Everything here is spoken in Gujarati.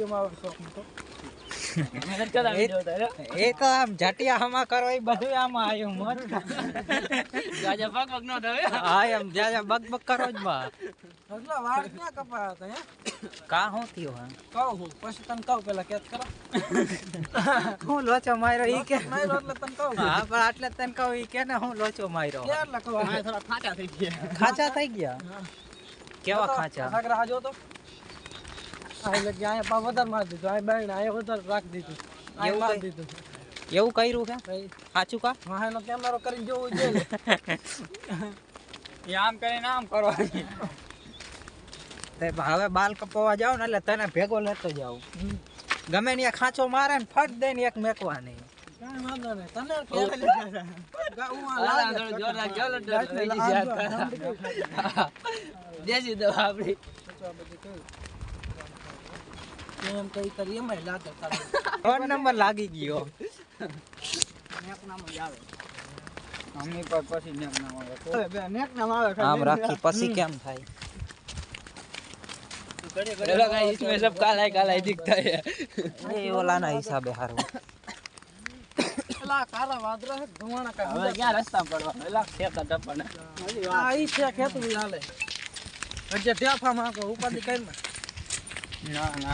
વિડિયો માં આવે શોખ તો એ તો આમ જટિયા હમા કરો એ બધું આમાં આવ્યું મોજ જાજા પગ પગ નો ધવે હા એમ જાજા બગ બગ કરો જ બા હજલા વાળ ક્યાં કપાયા હતા હે કા હું થયો હા કહું હું પછી તને કહું પેલા કેત કરો હું લોચો માર્યો ઈ કે માર્યો એટલે તને કહું હા પણ આટલે તને કહું ઈ કે ને હું લોચો માર્યો કેટલા કહું આ થોડા ખાટા થઈ ગયા ખાચા થઈ ગયા કેવા ખાચા સાગરા હાજો તો આ એટલે કે આયા પા વધારે માર દીધું આ બેણ આયા વધારે રાખ દીધું આ એવું માર કઈ? દીધું એવું કર્યું કે ભાઈ સાચું કા હા એનો કેમેરો કરીને જોવું જોઈએ એ આમ કરીને આમ કરવાની તે હવે બાલ કપાવા જાવ ને એટલે તને ભેગો લેતો જાવ ગમે ને ખાંચો મારે ને ફટ દઈને એક મેકવાની કાંઈ વાંધો નહીં તને આલા થોડું જોર રાખ જો લડો રહી યાદ દેસી દવા આપડી એમ કઈ કરી એમ લાગે તારે ફોન નંબર લાગી ગયો નેક નામ જ આવે અમની પર પછી નેક નામ આવે બે નેક નામ આવે આમ રાખી પછી કેમ થાય चलो गाइस इसमें सब काला काला दिखता है એ ઓલાના હિસાબે હારું પેલા કાળા વાદળા હે ધુવાણા કા હવે ક્યાં રસ્તા પડવા એલા ખેતા ટપને આ ઈ છે ખેતું હાલે હજે ટેફા માં ઉપાધિ કરી ના ના